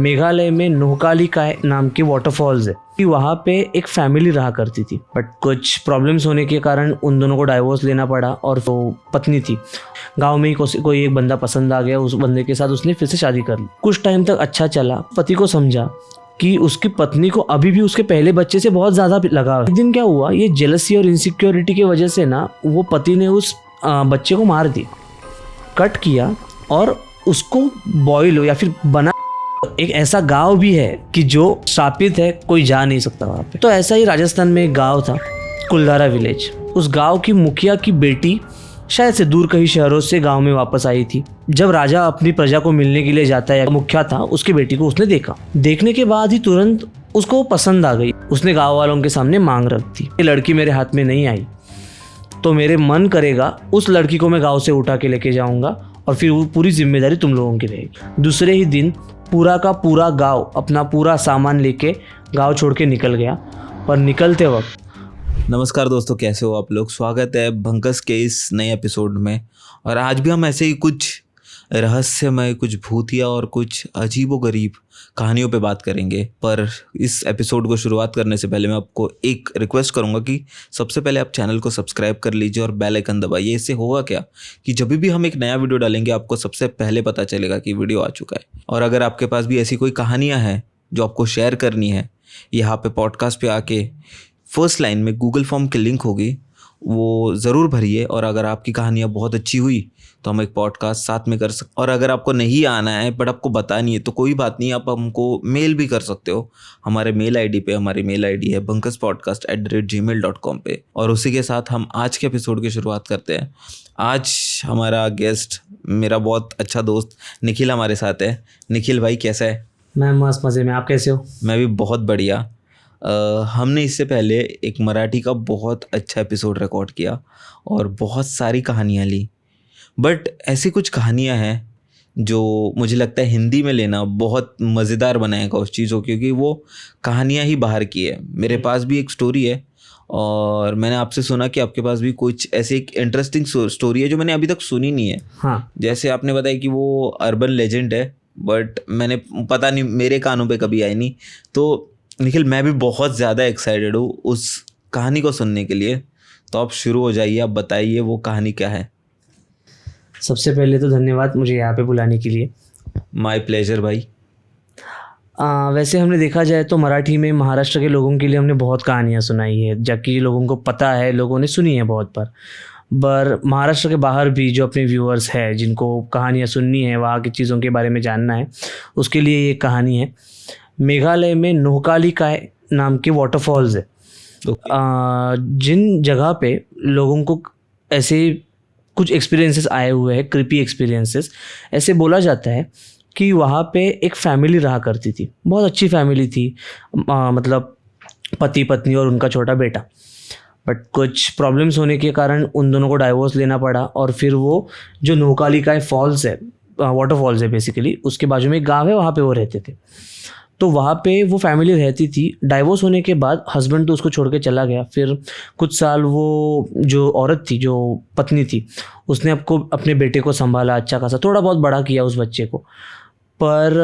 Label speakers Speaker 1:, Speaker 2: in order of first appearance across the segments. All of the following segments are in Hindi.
Speaker 1: मेघालय में नोहकाली काय नाम के वाटरफॉल्स है कि वहाँ पे एक फैमिली रहा करती थी, बट कुछ प्रॉब्लम्स होने के कारण उन दोनों को डाइवोर्स लेना पड़ा। और वो पत्नी थी, गांव में ही कोई एक बंदा पसंद आ गया, उस बंदे के साथ उसने फिर से शादी कर ली। कुछ टाइम तक अच्छा चला। पति को समझा कि उसकी पत्नी को अभी भी उसके पहले बच्चे से बहुत ज़्यादा लगाव है। एक दिन क्या हुआ, ये जेलसी और इनसिक्योरिटी की वजह से ना वो पति ने उस बच्चे को मार दिया, कट किया और उसको बॉयल या फिर बना। एक ऐसा गांव भी है कि जो श्रापित है, कोई जा नहीं सकता वहाँ पे। तो ऐसा ही राजस्थान में एक गांव था, कुलधारा विलेज। उस गांव की मुखिया की बेटी शायद से दूर कहीं शहरों से गांव में वापस आई थी। जब राजा अपनी प्रजा को मिलने के लिए जाता है, मुखिया था, उसकी बेटी को उसने देखा। देखने के बाद ही तुरंत उसको पसंद आ गई। उसने गाँव वालों के सामने मांग रख दी, ये लड़की मेरे हाथ में नहीं आई तो मेरे मन करेगा उस लड़की को मैं गाँव से उठा के लेके जाऊँगा और फिर वो पूरी जिम्मेदारी तुम लोगों की रहेगी। दूसरे ही दिन पूरा का पूरा गांव अपना पूरा सामान लेके गांव छोड़ के निकल गया। पर निकलते वक्त
Speaker 2: नमस्कार दोस्तों, कैसे हो आप लोग। स्वागत है भंकस के इस नए एपिसोड में। और आज भी हम ऐसे ही कुछ रहस्यमय, कुछ भूतिया और कुछ अजीबोगरीब कहानियों पे बात करेंगे। पर इस एपिसोड को शुरुआत करने से पहले मैं आपको एक रिक्वेस्ट करूंगा कि सबसे पहले आप चैनल को सब्सक्राइब कर लीजिए और बेल आइकन दबाइए। इससे होगा क्या कि जब भी हम एक नया वीडियो डालेंगे आपको सबसे पहले पता चलेगा कि वीडियो आ चुका है। और अगर आपके पास भी ऐसी कोई कहानियाँ हैं जो आपको शेयर करनी है, यहाँ पे पॉडकास्ट पे आके फर्स्ट लाइन में गूगल फॉर्म की लिंक होगी, वो ज़रूर भरिए। और अगर आपकी कहानियाँ बहुत अच्छी हुई तो हम एक पॉडकास्ट साथ में कर सकते। और अगर आपको नहीं आना है बट आपको बतानी है तो कोई बात नहीं, आप हमको मेल भी कर सकते हो हमारे मेल आईडी पे। हमारी मेल आईडी है bunkaspodcast@gmail.com पे। और उसी के साथ हम आज के एपिसोड की शुरुआत करते हैं। आज हमारा गेस्ट, मेरा बहुत अच्छा दोस्त निखिल हमारे साथ है। निखिल भाई कैसा है?
Speaker 1: मैं मस्त मज़े में, आप कैसे हो?
Speaker 2: मैं भी बहुत बढ़िया। हमने इससे पहले एक मराठी का बहुत अच्छा एपिसोड रिकॉर्ड किया और बहुत सारी कहानियाँ ली। बट ऐसी कुछ कहानियाँ हैं जो मुझे लगता है हिंदी में लेना बहुत मज़ेदार बनाएगा उस चीज़ को, क्योंकि वो कहानियाँ ही बाहर की है। मेरे पास भी एक स्टोरी है और मैंने आपसे सुना कि आपके पास भी कुछ ऐसी एक इंटरेस्टिंग स्टोरी है जो मैंने अभी तक सुनी नहीं है।
Speaker 1: हाँ,
Speaker 2: जैसे आपने बताया कि वो अर्बन लेजेंड है, बट मैंने पता नहीं, मेरे कानों पे कभी आई नहीं। तो निखिल, मैं भी बहुत ज़्यादा एक्साइटेड हूँ उस कहानी को सुनने के लिए। तो आप शुरू हो जाइए, आप बताइए वो कहानी क्या है।
Speaker 1: सबसे पहले तो धन्यवाद मुझे यहाँ पे बुलाने के लिए।
Speaker 2: माय प्लेजर भाई।
Speaker 1: वैसे हमने देखा जाए तो मराठी में महाराष्ट्र के लोगों के लिए हमने बहुत कहानियाँ सुनाई है, जबकि लोगों को पता है, लोगों ने सुनी है बहुत बार। पर महाराष्ट्र के बाहर भी जो अपने व्यूअर्स हैं, जिनको कहानियाँ सुननी है, वहाँ की चीज़ों के बारे में जानना है, उसके लिए ये कहानी है। मेघालय में नोहकाली काय नाम के वाटरफॉल्स है। जिन जगह पे लोगों को ऐसे कुछ एक्सपीरियंसेस आए हुए हैं, क्रिपी एक्सपीरियंसेस। ऐसे बोला जाता है कि वहाँ पे एक फैमिली रहा करती थी, बहुत अच्छी फैमिली थी, मतलब पति पत्नी और उनका छोटा बेटा। बट कुछ प्रॉब्लम्स होने के कारण उन दोनों को डाइवोर्स लेना पड़ा। और फिर वो जो नोहकाली काय फॉल्स है, वाटरफॉल्स है बेसिकली, उसके बाजू में एक गाँव है, वहाँ पे वो रहते थे। तो वहाँ पे वो फैमिली रहती थी। डाइवोर्स होने के बाद हस्बैंड तो उसको छोड़ के चला गया। फिर कुछ साल वो जो औरत थी, जो पत्नी थी, उसने अपने बेटे को संभाला, अच्छा खासा थोड़ा बहुत बड़ा किया उस बच्चे को। पर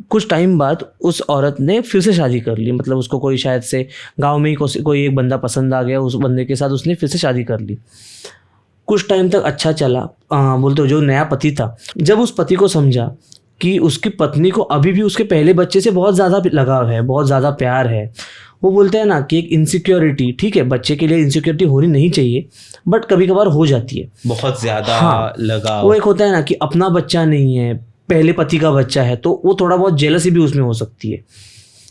Speaker 1: कुछ टाइम बाद उस औरत ने फिर से शादी कर ली। मतलब उसको कोई शायद से गांव में ही कोई एक बंदा पसंद आ गया, उस बंदे के साथ उसने फिर से शादी कर ली। कुछ टाइम तक अच्छा चला। बोलते जो नया पति था, जब उस पति को समझा कि उसकी पत्नी को अभी भी उसके पहले बच्चे से बहुत ज़्यादा लगाव है, बहुत ज़्यादा प्यार है। वो बोलते हैं ना कि एक इनसिक्योरिटी, ठीक है, बच्चे के लिए इनसिक्योरिटी होनी नहीं चाहिए, बट कभी कभार हो जाती है
Speaker 2: बहुत ज़्यादा।
Speaker 1: हाँ,
Speaker 2: लगाव।
Speaker 1: वो एक होता है ना कि अपना बच्चा नहीं है, पहले पति का बच्चा है, तो वो थोड़ा बहुत जेलसी भी उसमें हो सकती है,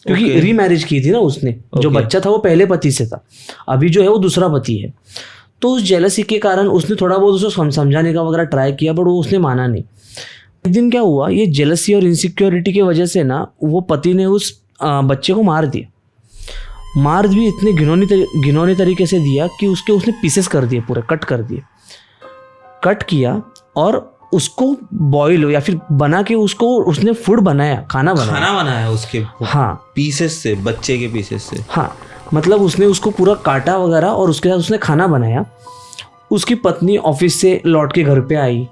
Speaker 1: क्योंकि रीमैरिज की थी ना उसने। जो बच्चा था वो पहले पति से था, अभी जो है वो दूसरा पति है। तो उस जेलसी के कारण उसने थोड़ा बहुत उसको समझाने का वगैरह ट्राई किया, बट वो उसने माना नहीं। एक दिन क्या हुआ, ये जेलसी और इनसिक्योरिटी की वजह से ना वो पति ने उस बच्चे को मार दिया। मार भी इतने घिनौने तरीके से दिया कि उसने पीसेस कर दिए, पूरे कट कर दिए। कट किया और उसको बॉयल या फिर बना के उसने फूड बनाया, खाना बनाया
Speaker 2: उसके।
Speaker 1: हाँ,
Speaker 2: पीसेस से, बच्चे के पीसेस से।
Speaker 1: हाँ, मतलब उसने उसको पूरा काटा वगैरह और उसके साथ उसने खाना बनाया। उसकी पत्नी ऑफिस से लौट के घर पे आई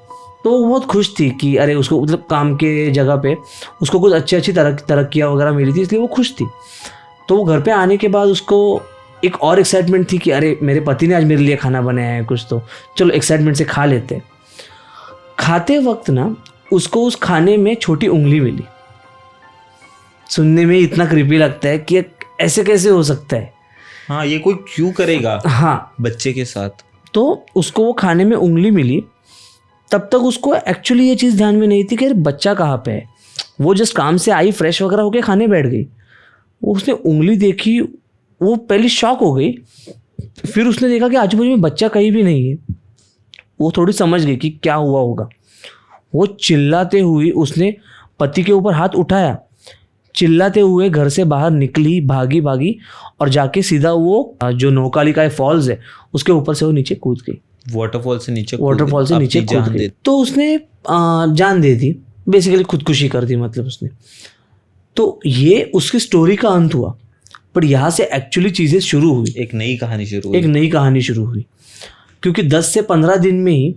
Speaker 1: तो वो बहुत खुश थी कि अरे उसको मतलब काम के जगह पे उसको कुछ अच्छी तरक्कियाँ वगैरह मिली थी, इसलिए वो खुश थी। तो वो घर पे आने के बाद उसको एक और एक्साइटमेंट थी कि अरे मेरे पति ने आज मेरे लिए खाना बनाया है कुछ, तो चलो एक्साइटमेंट से खा लेते हैं। खाते वक्त ना उसको उस खाने में छोटी उंगली मिली। सुनने में इतना क्रीपी लगता है कि ऐसे कैसे हो सकता है।
Speaker 2: हाँ, ये कोई क्यों करेगा
Speaker 1: हाँ,
Speaker 2: बच्चे के साथ।
Speaker 1: तो उसको वो खाने में उंगली मिली। तब तक उसको एक्चुअली ये चीज़ ध्यान में नहीं थी कि अरे बच्चा कहाँ पे है। वो जस्ट काम से आई, फ्रेश वगैरह होके खाने बैठ गई। वो उसने उंगली देखी, वो पहले शॉक हो गई। फिर उसने देखा कि आजू बाजू में बच्चा कहीं भी नहीं है। वो थोड़ी समझ गई कि क्या हुआ होगा। वो चिल्लाते हुए उसने पति के ऊपर हाथ उठाया, चिल्लाते हुए घर से बाहर निकली, भागी और जाके सीधा वो जो नौकालिका फॉल्स है उसके ऊपर से वो नीचे कूद गई।
Speaker 2: वाटरफॉल से नीचे
Speaker 1: कूद गई। तो उसने जान दे दी, बेसिकली खुदकुशी कर दी मतलब उसने। तो ये उसकी स्टोरी का अंत हुआ। पर यहाँ से एक्चुअली चीज़ें शुरू हुई,
Speaker 2: एक नई कहानी शुरू हुई।
Speaker 1: क्योंकि 10 से 15 दिन में ही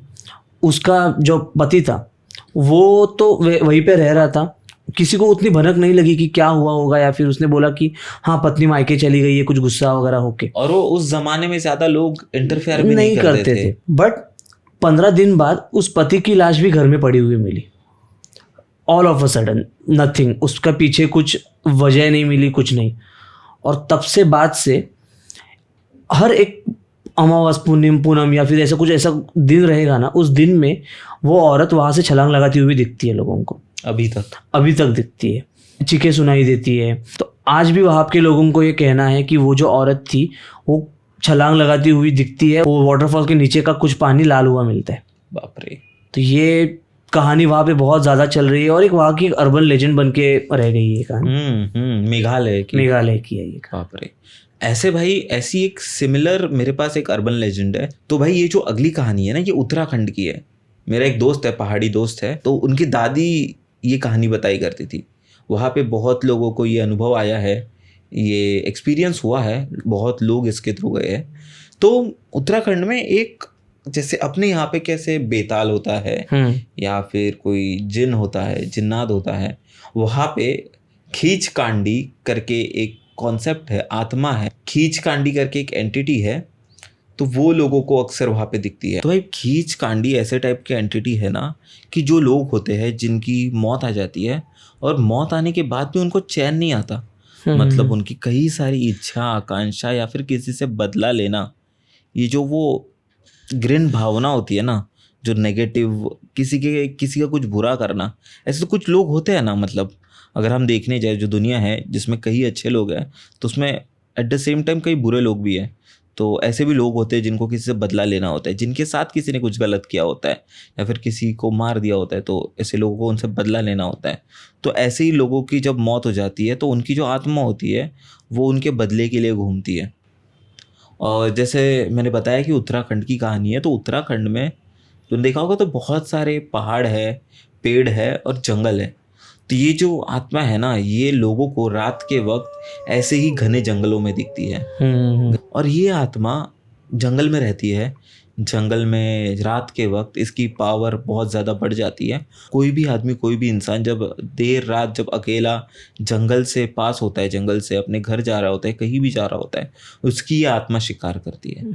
Speaker 1: उसका जो पति था वो तो वहीं पे रह रहा था। किसी को उतनी भनक नहीं लगी कि क्या हुआ होगा, या फिर उसने बोला कि हाँ पत्नी मायके चली गई है, कुछ गुस्सा वगैरह होके।
Speaker 2: और वो उस जमाने में ज्यादा लोग इंटरफेयर भी नहीं करते थे।
Speaker 1: बट 15 दिन बाद उस पति की लाश भी घर में पड़ी हुई मिली। All of a sudden nothing, उसका पीछे कुछ वजह नहीं मिली, कुछ नहीं। और तब से बाद से हर एक अमावस पूनम या फिर ऐसा दिन रहेगा ना, उस दिन में वो औरत वहाँ से छलांग लगाती हुई दिखती है लोगों को। अभी तक दिखती है, चीखें सुनाई देती है। तो आज भी वहाँ के लोगों को ये कहना है कि वो जो औरत थी वो छलांग लगाती हुई दिखती है। वो वाटरफॉल के नीचे का कुछ पानी लाल हुआ मिलता है।
Speaker 2: बाप रे।
Speaker 1: तो ये कहानी वहाँ पे बहुत ज़्यादा चल रही है और एक वहाँ की अर्बन लेजेंड बन के रह गई है कहानी। मेघालय की है ये।
Speaker 2: बाप रे। ऐसे भाई ऐसी एक सिमिलर मेरे पास एक अर्बन लेजेंड है। तो भाई ये जो अगली कहानी है ना, ये उत्तराखंड की है। मेरा एक दोस्त है, पहाड़ी दोस्त है, तो उनकी दादी ये कहानी बताई करती थी। वहाँ पे बहुत लोगों को ये अनुभव आया है, ये एक्सपीरियंस हुआ है, बहुत लोग इसके थ्रू गए हैं। तो उत्तराखंड में एक, जैसे अपने यहाँ पे कैसे बेताल होता है या फिर कोई जिन होता है, जिन्नात होता है, वहाँ पे खींच कांडी करके एक कॉन्सेप्ट है, आत्मा है, खींच कांडी करके एक एंटिटी है। तो वो लोगों को अक्सर वहाँ पे दिखती है। तो भाई खींच कांडी ऐसे टाइप की एंटिटी है ना कि जो लोग होते हैं जिनकी मौत आ जाती है और मौत आने के बाद भी उनको चैन नहीं आता, मतलब उनकी कई सारी इच्छा, आकांक्षा या फिर किसी से बदला लेना, ये जो वो घृण भावना होती है ना, जो नेगेटिव, किसी का कुछ बुरा करना, ऐसे तो कुछ लोग होते हैं ना। मतलब अगर हम देखने जाए जो दुनिया है जिसमें कई अच्छे लोग हैं, तो उसमें एट द सेम टाइम कई बुरे लोग भी हैं। तो ऐसे भी लोग होते हैं जिनको किसी से बदला लेना होता है, जिनके साथ किसी ने कुछ गलत किया होता है या फिर किसी को मार दिया होता है, तो ऐसे लोगों को उनसे बदला लेना होता है। तो ऐसे ही लोगों की जब मौत हो जाती है तो उनकी जो आत्मा होती है वो उनके बदले के लिए घूमती है। और जैसे मैंने बताया कि उत्तराखंड की कहानी है, तो उत्तराखंड में तुमने देखा होगा तो बहुत सारे पहाड़ है, पेड़ है और जंगल है। तो ये जो आत्मा है ना, ये लोगों को रात के वक्त ऐसे ही घने जंगलों में दिखती है। और ये आत्मा जंगल में रहती है। जंगल में रात के वक्त इसकी पावर बहुत ज़्यादा बढ़ जाती है। कोई भी आदमी, कोई भी इंसान जब देर रात जब अकेला जंगल से पास होता है, जंगल से अपने घर जा रहा होता है, कहीं भी जा रहा होता है, उसकी ये आत्मा शिकार करती है।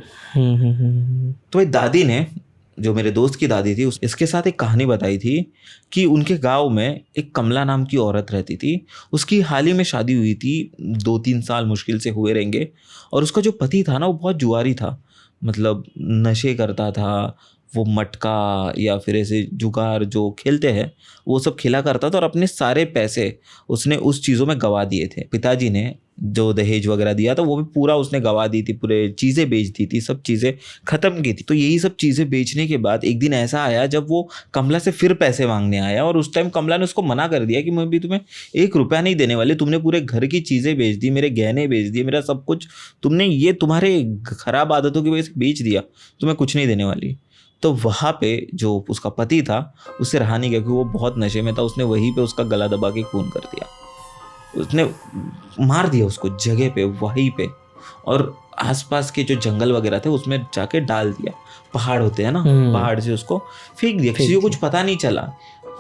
Speaker 2: तो भाई दादी ने, जो मेरे दोस्त की दादी थी, इसके साथ एक कहानी बताई थी कि उनके गांव में एक कमला नाम की औरत रहती थी। उसकी हाल ही में शादी हुई थी, 2-3 साल मुश्किल से हुए रहेंगे। और उसका जो पति था ना, वो बहुत जुआरी था, मतलब नशे करता था। वो मटका या फिर ऐसे जुगार जो खेलते हैं वो सब खेला करता था और अपने सारे पैसे उसने उस चीज़ों में गंवा दिए थे। पिताजी ने जो दहेज वगैरह दिया था वो भी पूरा उसने गंवा दी थी, पूरे चीज़ें बेच दी थी, सब चीज़ें ख़त्म की थी। तो यही सब चीज़ें बेचने के बाद एक दिन ऐसा आया जब वो कमला से फिर पैसे मांगने आया, और उस टाइम कमला ने उसको मना कर दिया कि मैं भी तुम्हें 1 रुपया नहीं देने वाली, तुमने पूरे घर की चीज़ें बेच दी, मेरे गहने बेच दिए, मेरा सब कुछ तुमने ये तुम्हारे ख़राब आदतों की वजह से बेच दिया, तो मैं कुछ नहीं देने वाली। तो वहाँ पे जो उसका पति था उससे रहा नहीं गया, क्योंकि वो बहुत नशे में था। उसने वहीं पे उसका गला दबा के खून कर दिया, उसने मार दिया उसको जगह पे, वहीं पे। और आसपास के जो जंगल वगैरह थे उसमें जाके डाल दिया। पहाड़ होते हैं ना, पहाड़ से उसको फेंक दिया। किसी को कुछ पता नहीं चला,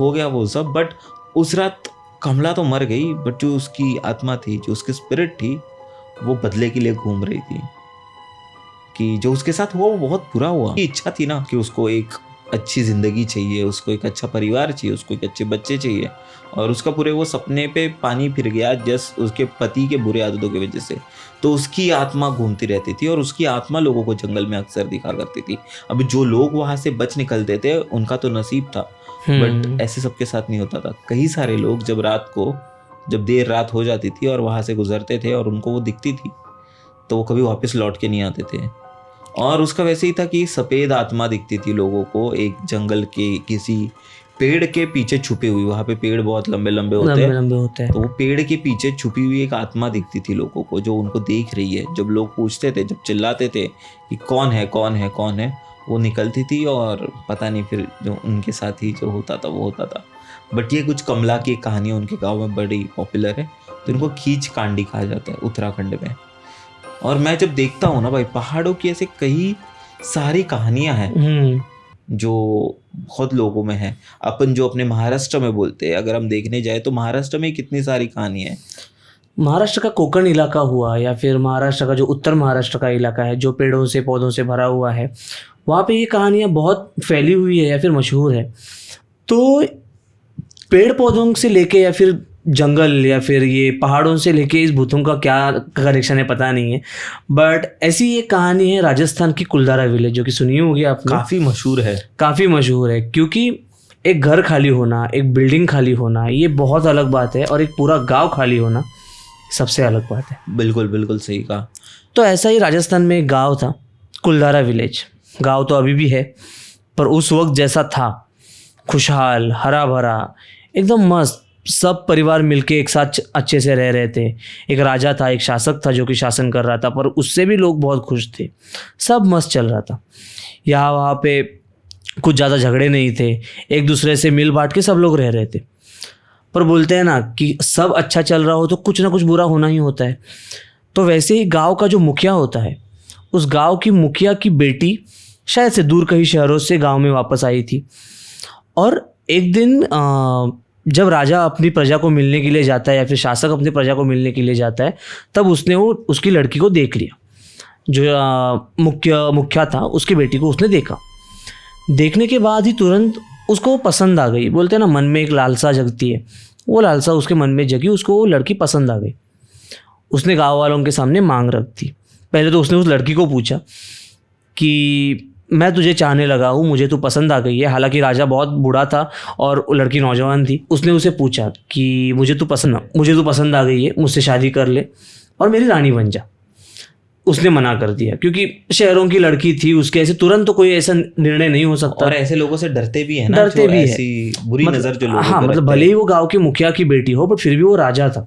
Speaker 2: हो गया वो सब। बट उस रात कमला तो मर गई, बट जो उसकी आत्मा थी, जो उसकी स्पिरिट थी, वो बदले के लिए घूम रही थी। कि जो उसके साथ हुआ वो बहुत बुरा हुआ। की इच्छा थी ना कि उसको एक अच्छी ज़िंदगी चाहिए, उसको एक अच्छा परिवार चाहिए, उसको एक अच्छे बच्चे चाहिए, और उसका पूरे वो सपने पे पानी फिर गया जस्ट उसके पति के बुरे आदतों की वजह से। तो उसकी आत्मा घूमती रहती थी, और उसकी आत्मा लोगों को जंगल में अक्सर दिखा करती थी। अब जो लोग वहाँ से बच निकलते थे उनका तो नसीब था, बट ऐसे सबके साथ नहीं होता था। कई सारे लोग जब देर रात हो जाती थी और वहाँ से गुजरते थे और उनको वो दिखती थी, तो वो कभी वापस लौट के नहीं आते थे। और उसका वैसे ही था कि सफ़ेद आत्मा दिखती थी लोगों को एक जंगल के किसी पेड़ के पीछे छुपे हुई। वहाँ पे पेड़ बहुत लंबे लंबे होते हैं, तो वो पेड़ के पीछे छुपी हुई एक आत्मा दिखती थी लोगों को, जो उनको देख रही है। जब लोग पूछते थे, जब चिल्लाते थे कि कौन है कौन है कौन है, वो निकलती थी और पता नहीं फिर जो उनके साथ ही जो होता था वो होता था। बट ये कुछ कमला की कहानियाँ उनके गाँव में बड़ी पॉपुलर है, तो इनको खींच कांडी कहा जाता है उत्तराखंड में। और मैं जब देखता हूँ ना भाई, पहाड़ों की ऐसे कई सारी कहानियां हैं जो बहुत लोगों में है। अपन जो अपने महाराष्ट्र में बोलते हैं, अगर हम देखने जाए तो महाराष्ट्र में कितनी सारी कहानियां हैं।
Speaker 1: महाराष्ट्र का कोकण इलाका हुआ, या फिर महाराष्ट्र का जो उत्तर महाराष्ट्र का इलाका है जो पेड़ों से पौधों से भरा हुआ है, वहाँ पे ये कहानियाँ बहुत फैली हुई है या फिर मशहूर है। तो पेड़ पौधों से लेके या फिर जंगल या फिर ये पहाड़ों से लेके इस भूतों का क्या कनेक्शन है पता नहीं है, बट ऐसी एक कहानी है राजस्थान की कुलधारा विलेज, जो कि सुनी होगी आपने।
Speaker 2: काफ़ी मशहूर है,
Speaker 1: काफ़ी मशहूर है, क्योंकि एक घर खाली होना, एक बिल्डिंग खाली होना, ये बहुत अलग बात है, और एक पूरा गांव खाली होना सबसे अलग बात है।
Speaker 2: बिल्कुल बिल्कुल सही कहा।
Speaker 1: तो ऐसा ही राजस्थान में एक गाँव था, कुलधारा विलेज। गाँव तो अभी भी है, पर उस वक्त जैसा था, खुशहाल, हरा भरा, एकदम मस्त, सब परिवार मिलके एक साथ अच्छे से रह रहे थे। एक राजा था, एक शासक था जो कि शासन कर रहा था, पर उससे भी लोग बहुत खुश थे, सब मस्त चल रहा था। यहाँ वहाँ पे कुछ ज़्यादा झगड़े नहीं थे, एक दूसरे से मिल बांट के सब लोग रह रहे थे। पर बोलते हैं ना कि सब अच्छा चल रहा हो तो कुछ ना कुछ बुरा होना ही होता है। तो वैसे ही गाँव का जो मुखिया होता है, उस गाँव की मुखिया की बेटी शायद से दूर कहीं शहरों से गाँव में वापस आई थी, और एक दिन जब राजा अपनी प्रजा को मिलने के लिए जाता है या फिर शासक अपनी प्रजा को मिलने के लिए जाता है, तब उसने उसकी लड़की को देख लिया। जो मुखिया था, उसकी बेटी को उसने देखा। देखने के बाद ही तुरंत उसको पसंद आ गई। बोलते हैं ना, मन में एक लालसा जगती है, वो लालसा उसके मन में जगी, उसको वो लड़की पसंद आ गई। उसने गाँव वालों के सामने मांग रख दी। पहले तो उसने उस लड़की को पूछा कि मैं तुझे चाहने लगा हूँ, मुझे तू पसंद आ गई है। हालांकि राजा बहुत बूढ़ा था और लड़की नौजवान थी। उसने उसे पूछा कि मुझे तू पसंद आ गई है, मुझसे शादी कर ले और मेरी रानी बन जा। उसने मना कर दिया, क्योंकि शहरों की लड़की थी, उसके ऐसे तुरंत तो कोई ऐसा निर्णय नहीं हो सकता।
Speaker 2: और ऐसे लोगों से डरते भी है ना,
Speaker 1: डरते भी
Speaker 2: ऐसी बुरी नज़र जो लोगों
Speaker 1: हाँ, मतलब भले ही वो गाँव के मुखिया की बेटी हो, बट फिर भी वो राजा था,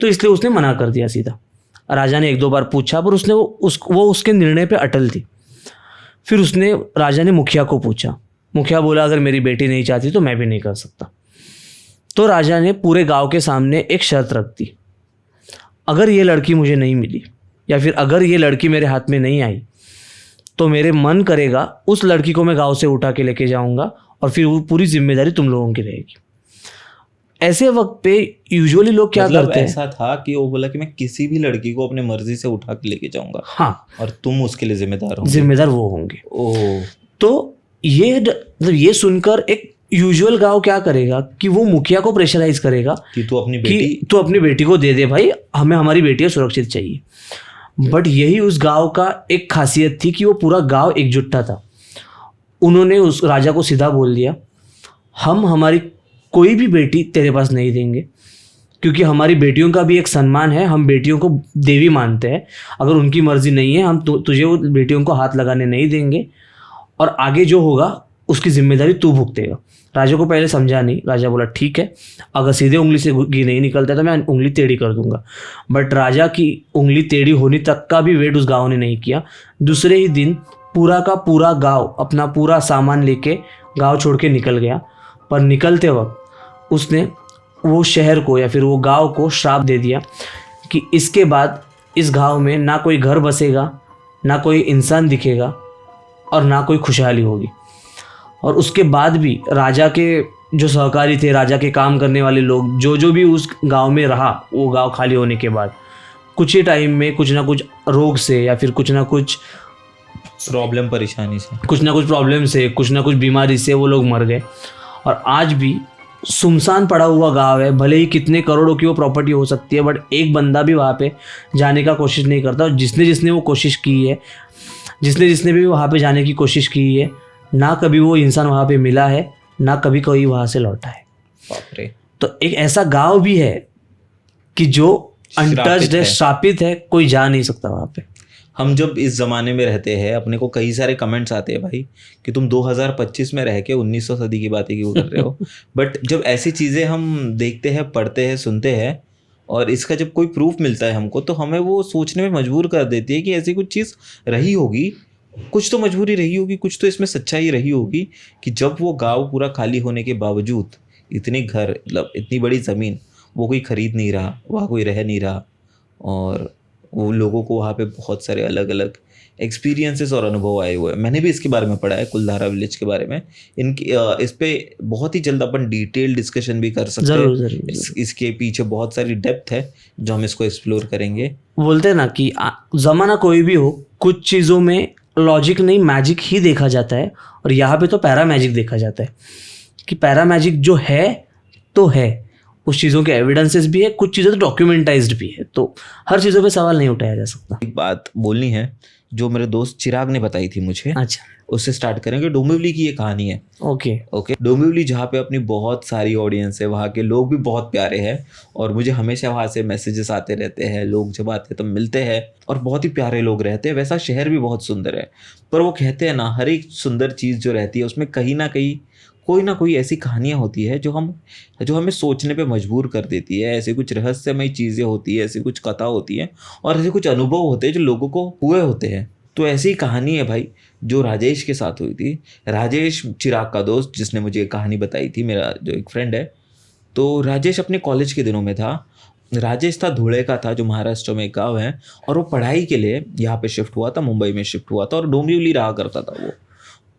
Speaker 1: तो इसलिए उसने मना कर दिया सीधा। राजा ने 1-2 बार पूछा, पर उसने वो उसके निर्णय पर अटल थी। फिर राजा ने मुखिया को पूछा। मुखिया बोला, अगर मेरी बेटी नहीं चाहती तो मैं भी नहीं कर सकता। तो राजा ने पूरे गांव के सामने एक शर्त रख दी, अगर ये लड़की मुझे नहीं मिली या फिर अगर ये लड़की मेरे हाथ में नहीं आई, तो मेरे मन करेगा उस लड़की को मैं गांव से उठा के लेके जाऊंगा और फिर वो पूरी जिम्मेदारी तुम लोगों की रहेगी। ऐसे वक्त पे यूजुअली लोग क्या करते हैं,
Speaker 2: ऐसा था कि वो बोला कि मैं किसी भी लड़की को अपने मर्जी से उठा के लेके जाऊंगा,
Speaker 1: हाँ,
Speaker 2: और तुम उसके लिए
Speaker 1: जिम्मेदार वो होंगे।
Speaker 2: ओह,
Speaker 1: तो ये सुनकर एक यूजुअल गांव क्या करेगा कि वो मुखिया को प्रेशराइज करेगा
Speaker 2: कि तू अपनी बेटी
Speaker 1: को दे दे भाई, हमें हमारी बेटियां सुरक्षित चाहिए। बट यही उस गांव का एक खासियत थी कि वो पूरा गांव एकजुटता था। उन्होंने उस राजा को सीधा बोल दिया, हम हमारी कोई भी बेटी तेरे पास नहीं देंगे, क्योंकि हमारी बेटियों का भी एक सम्मान है, हम बेटियों को देवी मानते हैं। अगर उनकी मर्जी नहीं है, हम तुझे वो बेटियों को हाथ लगाने नहीं देंगे, और आगे जो होगा उसकी जिम्मेदारी तू भुगतेगा। राजा को पहले समझा नहीं। राजा बोला ठीक है, अगर सीधे उंगली से घी नहीं निकलता तो मैं उंगली टेढ़ी कर दूंगा। बट राजा की उंगली टेढ़ी होने तक का भी वेट उस गाँव ने नहीं किया। दूसरे ही दिन पूरा का पूरा गाँव अपना पूरा सामान लेके गाँव छोड़ के निकल गया। पर निकलते वक्त उसने वो शहर को या फिर वो गांव को श्राप दे दिया कि इसके बाद इस गांव में ना कोई घर बसेगा, ना कोई इंसान दिखेगा और ना कोई खुशहाली होगी। और उसके बाद भी राजा के जो सहकारी थे, राजा के काम करने वाले लोग, जो जो भी उस गांव में रहा, वो गांव खाली होने के बाद कुछ ही टाइम में कुछ ना कुछ रोग से या फिर कुछ ना कुछ
Speaker 2: परेशानी से,
Speaker 1: कुछ ना कुछ प्रॉब्लम से, कुछ ना कुछ बीमारी से वो लोग मर गए। और आज भी सुनसान पड़ा हुआ गांव है, भले ही कितने करोड़ों की वो प्रॉपर्टी हो सकती है, बट एक बंदा भी वहाँ पे जाने का कोशिश नहीं करता। और जिसने जिसने वो कोशिश की है, जिसने जिसने भी वहाँ पे जाने की कोशिश की है, ना कभी वो इंसान वहाँ पे मिला है, ना कभी कोई वहाँ से लौटा है।
Speaker 2: बाप रे।
Speaker 1: तो एक ऐसा गांव भी है कि जो अनटच्ड है, श्रापित है, कोई जा नहीं सकता वहाँ पे।
Speaker 2: हम जब इस ज़माने में रहते हैं, अपने को कई सारे कमेंट्स आते हैं भाई कि तुम 2025 में रह के 1900 सदी की बातें क्यों कर रहे हो। बट जब ऐसी चीज़ें हम देखते हैं, पढ़ते हैं, सुनते हैं और इसका जब कोई प्रूफ मिलता है हमको, तो हमें वो सोचने में मजबूर कर देती है कि ऐसी कुछ चीज़ रही होगी, कुछ तो मजबूरी रही होगी, कुछ तो इसमें सच्चाई रही होगी कि जब वो गाँव पूरा खाली होने के बावजूद इतने घर, मतलब इतनी बड़ी ज़मीन, वो कोई ख़रीद नहीं रहा, वहाँ कोई रह नहीं रहा और वो लोगों को वहाँ पे बहुत सारे अलग अलग एक्सपीरियंसेस और अनुभव आए हुए हैं। मैंने भी इसके बारे में पढ़ा है, कुलधारा विलेज के बारे में। इनकी इस पे बहुत ही जल्द अपन डिटेल डिस्कशन भी कर सकते हैं। इसके पीछे बहुत सारी डेप्थ है जो हम इसको एक्सप्लोर करेंगे।
Speaker 1: बोलते हैं ना कि ज़माना कोई भी हो, कुछ चीज़ों में लॉजिक नहीं मैजिक ही देखा जाता है। और यहाँ पे तो पैरा मैजिक देखा जाता है कि पैरा मैजिक जो है तो है, कुछ चीज़ों के एविडेंसेस भी है, कुछ चीज़ें तो डॉक्यूमेंटाइज्ड भी है, तो हर चीज़ों पे सवाल नहीं उठाया जा सकता।
Speaker 2: एक बात बोलनी है जो मेरे दोस्त चिराग ने बताई थी मुझे।
Speaker 1: अच्छा,
Speaker 2: उससे स्टार्ट करेंगे। डोंबिवली की ये कहानी है।
Speaker 1: ओके।
Speaker 2: डोंबिवली जहाँ पे अपनी बहुत सारी ऑडियंस है, वहाँ के लोग भी बहुत प्यारे हैं और मुझे हमेशा वहाँ से मैसेजेस आते रहते हैं। लोग जब आते हैं तो मिलते हैं और बहुत ही प्यारे लोग रहते हैं। वैसा शहर भी बहुत सुंदर है, पर वो कहते हैं ना, हर एक सुंदर चीज़ जो रहती है उसमें कहीं ना कहीं कोई ना कोई ऐसी कहानियाँ होती है जो हमें सोचने पे मजबूर कर देती है। ऐसी कुछ रहस्यमय चीज़ें होती है, ऐसी कुछ कथा होती है और ऐसे कुछ अनुभव होते हैं जो लोगों को हुए होते हैं। तो ऐसी ही कहानी है भाई जो राजेश के साथ हुई थी। राजेश चिराग का दोस्त, जिसने मुझे कहानी बताई थी, मेरा जो एक फ्रेंड है। तो राजेश अपने कॉलेज के दिनों में था। राजेश था धुले का था, जो महाराष्ट्र में एक गाँव है, और वो पढ़ाई के लिए यहाँ पे शिफ्ट हुआ था, मुंबई में शिफ्ट हुआ था और डोंबिवली रहा करता था। वो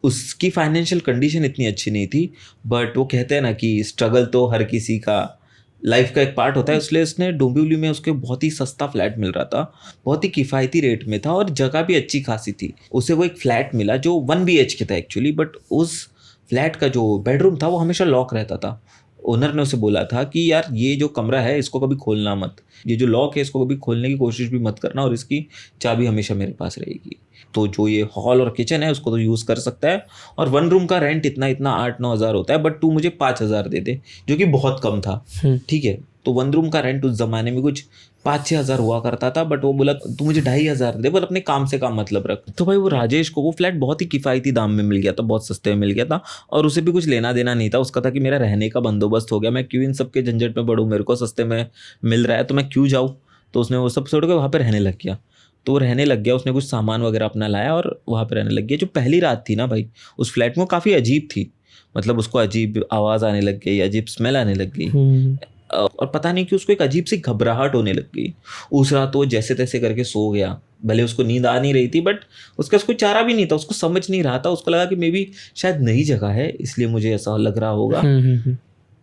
Speaker 2: उसकी फाइनेंशियल कंडीशन इतनी अच्छी नहीं थी, बट वो कहते हैं ना कि स्ट्रगल तो हर किसी का लाइफ का एक पार्ट होता है। इसलिए उसने डोंबिवली में उसके बहुत ही सस्ता फ्लैट मिल रहा था, बहुत ही किफ़ायती रेट में था और जगह भी अच्छी खासी थी। उसे वो एक फ्लैट मिला जो 1 BHK था एक्चुअली, बट उस फ्लैट का जो बेडरूम था वो हमेशा लॉक रहता था। ओनर ने उसे बोला था कि यार ये जो कमरा है इसको कभी खोलना मत, ये जो लॉक है इसको कभी खोलने की कोशिश भी मत करना और इसकी चाबी हमेशा मेरे पास रहेगी। तो जो ये हॉल और किचन है उसको तो यूज़ कर सकता है और 1 रूम का रेंट इतना 8-9 हज़ार होता है, बट तू मुझे 5 हज़ार दे दे, जो कि बहुत कम था। ठीक है, तो 1 रूम का रेंट उस ज़माने में कुछ 5-6 हज़ार हुआ करता था, बट वो बोला तू मुझे 2.5 हज़ार दे, पर अपने काम से काम मतलब रख। तो भाई वो राजेश को वो फ्लैट बहुत ही किफ़ायती दाम में मिल गया था, बहुत सस्ते में मिल गया था और उसे भी कुछ लेना देना नहीं था। उसका था कि मेरा रहने का बंदोबस्त हो गया, मैं क्यों इन सब के झंझट में पड़ूँ, मेरे को सस्ते में मिल रहा है तो मैं क्यों जाऊँ। तो उसने वो सब छोड़ के वहाँ पर रहने लग गया। तो वो रहने लग गया, उसने कुछ सामान वगैरह अपना लाया और वहाँ पे रहने लग गया। जो पहली रात थी ना भाई उस फ्लैट में, वो काफ़ी अजीब थी। मतलब उसको अजीब आवाज़ आने लग गई, अजीब स्मेल आने लग गई और पता नहीं कि उसको एक अजीब सी घबराहट होने लग गई। उस रात वो जैसे तैसे करके सो गया। भले उसको नींद आ नहीं रही थी, बट उसका कोई चारा भी नहीं था, उसको समझ नहीं रहा था। उसको लगा कि मे बी शायद नई जगह है इसलिए मुझे ऐसा लग रहा होगा,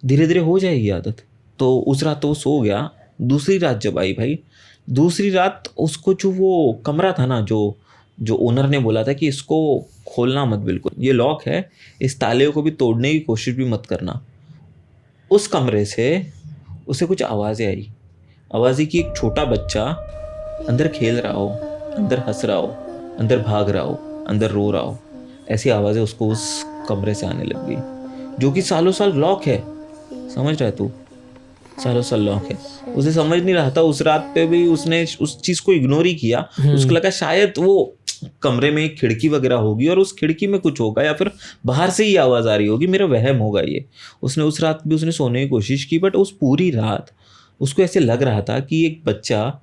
Speaker 2: धीरे धीरे हो जाएगी आदत। तो उस रात तो वो सो गया। दूसरी रात जब आई भाई, दूसरी रात उसको जो वो कमरा था ना, जो ओनर ने बोला था कि इसको खोलना मत, बिल्कुल ये लॉक है, इस ताले को भी तोड़ने की कोशिश भी मत करना। उस कमरे से उसे कुछ आवाज़ें आई। आवाज़ें कि एक छोटा बच्चा अंदर खेल रहा हो, अंदर हंस रहा हो, अंदर भाग रहा हो, अंदर रो रहा हो। ऐसी आवाज़ें उसको उस कमरे से आने लग गई, जो कि सालों साल लॉक है। समझ रहा है तू, सालों साल लॉक है। उसे समझ नहीं रहा था। उस रात पे भी उसने उस चीज़ को इग्नोर ही किया। उसको लगा शायद वो कमरे में एक खिड़की वगैरह होगी और उस खिड़की में कुछ होगा या फिर बाहर से ही आवाज़ आ रही होगी, मेरा वहम होगा ये। उसने उस रात भी उसने सोने की कोशिश की, बट उस पूरी रात उसको ऐसे लग रहा था कि एक बच्चा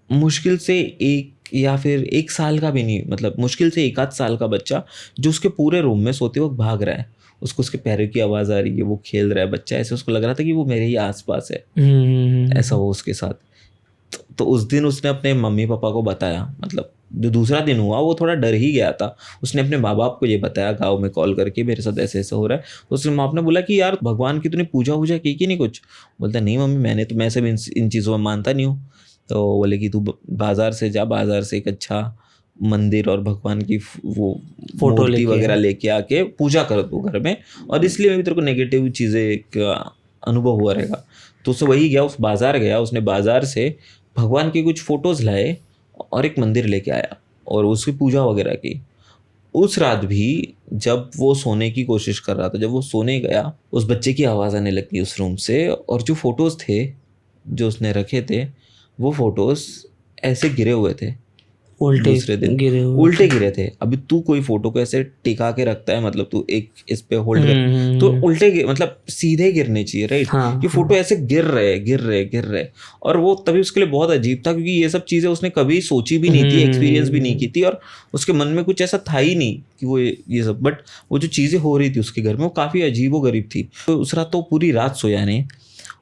Speaker 2: मुश्किल से 1 साल का भी नहीं, मतलब मुश्किल से 1-8 साल का बच्चा जो उसके पूरे रूम में सोते वक्त भाग रहा है। उसको उसके पैरों की आवाज़ आ रही है, वो खेल रहा है बच्चा। ऐसे उसको लग रहा था कि वो मेरे ही आसपास है। ऐसा हो उसके साथ। तो उस दिन उसने अपने मम्मी पापा को बताया, मतलब जो दूसरा दिन हुआ वो थोड़ा डर ही गया था। उसने अपने माँ बाप को ये बताया गाँव में कॉल करके, मेरे साथ ऐसे ऐसे हो रहा है। तो उसके माँ बाप ने बोला कि यार भगवान की तूने पूजा वूजा की कि नहीं कुछ? बोलता नहीं मम्मी, मैं सब इन चीज़ों में मानता नहीं हूँ। तो बोले कि तू बाज़ार से जा, बाज़ार से एक अच्छा मंदिर और भगवान की वो
Speaker 1: फोटो
Speaker 2: मूर्ति वगैरह लेके आके पूजा कर तू घर में, और इसलिए मैं भी तेरे को नेगेटिव चीज़ें का अनुभव हुआ रहेगा। तो उससे वही गया, उस बाज़ार गया, उसने बाज़ार से भगवान के कुछ फ़ोटोज़ लाए और एक मंदिर लेके आया और उसकी पूजा वगैरह की। उस रात भी जब वो सोने की कोशिश कर रहा था, जब वो सोने गया, उस बच्चे की आवाज़ आने लगी उस रूम से, और जो फ़ोटोज़ थे जो उसने रखे थे वो फ़ोटोज़ ऐसे गिरे हुए थे,
Speaker 1: उल्टे
Speaker 2: दूसरे दिन
Speaker 1: गिरे हुए
Speaker 2: उल्टे गिरे थे। अभी तू कोई फोटो को ऐसे टिका के रखता है, मतलब तू एक इस पे होल्ड कर, तो उल्टे मतलब सीधे गिरने चाहिए, राइट?
Speaker 1: हाँ,
Speaker 2: ये फोटो ऐसे गिर रहे। और वो तभी उसके लिए बहुत अजीब था, क्योंकि ये सब चीज़ें उसने कभी सोची भी नहीं थी, एक्सपीरियंस भी नहीं की थी, और उसके मन में कुछ ऐसा था ही नहीं कि वो ये सब। बट वो जो चीज़ें हो रही थी उसके घर में वो काफ़ी अजीब व गरीब थी। तो उस रात तो पूरी रात सोया नहीं,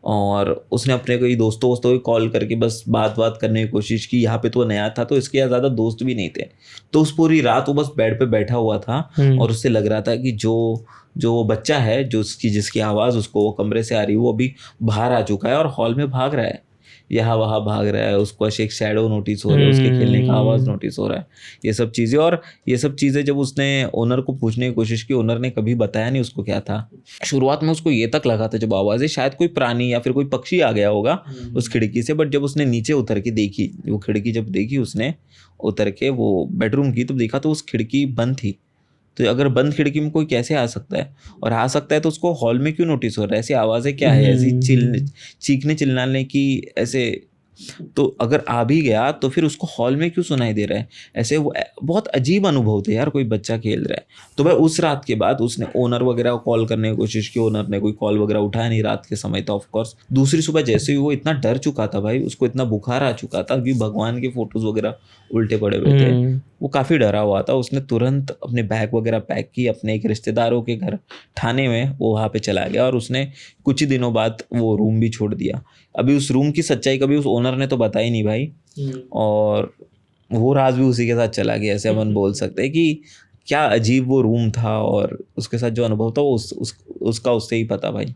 Speaker 2: और उसने अपने कोई दोस्तों को कॉल करके बस बात करने की कोशिश की। यहाँ पे तो नया था तो इसके यहाँ ज़्यादा दोस्त भी नहीं थे, तो उस पूरी रात वो बस बेड पे बैठा हुआ था, और उससे लग रहा था कि जो बच्चा है, जिसकी आवाज़ उसको वो कमरे से आ रही है, वो अभी बाहर आ चुका है और हॉल में भाग रहा है, यहाँ वहाँ भाग रहा है, उसको ऐसे एक शैडो नोटिस हो रहा है, उसके खेलने का आवाज़ नोटिस हो रहा है, ये सब चीज़ें। और ये सब चीज़ें जब उसने ओनर को पूछने की कोशिश की, ओनर ने कभी बताया नहीं उसको क्या था। शुरुआत में उसको ये तक लगा था जब आवाज़ें शायद कोई प्राणी या फिर कोई पक्षी आ गया होगा उस खिड़की से, बट जब उसने नीचे उतर के देखी, वो खिड़की जब देखी उसने उतर के वो बेडरूम की, तो देखा तो उस खिड़की बंद थी। तो अगर बंद खिड़की में कोई कैसे आ सकता है, और आ सकता है तो उसको हॉल में क्यों नोटिस हो रहा है? ऐसी आवाज़ें क्या है, ऐसी चीखने चिल्लाने की, ऐसे तो अगर आ भी गया तो फिर उसको हॉल में क्यों सुनाई दे रहा है? ऐसे वो बहुत अजीब अनुभव थे यार, कोई बच्चा खेल रहा है। तो भाई उस रात के बाद उसने ओनर वगैरह को कॉल करने की कोशिश की, ओनर ने कोई कॉल वगैरह उठाया नहीं, रात के समय था ऑफकोर्स। दूसरी सुबह जैसे ही वो इतना डर चुका था भाई, उसको इतना बुखार आ चुका था कि भगवान के फोटोज़ वगैरह उल्टे पड़े हुए थे, वो काफ़ी डरा हुआ था। उसने तुरंत अपने बैग वगैरह पैक की, अपने एक रिश्तेदारों के घर ठाणे में वो वहाँ पे चला गया, और उसने कुछ ही दिनों बाद वो रूम भी छोड़ दिया। अभी उस रूम की सच्चाई कभी उस ओनर ने तो बताई नहीं भाई, और वो राज भी उसी के साथ चला गया, ऐसे अपन बोल सकते हैं कि क्या अजीब वो रूम था, और उसके साथ जो अनुभव था वो उसका उससे ही पता भाई।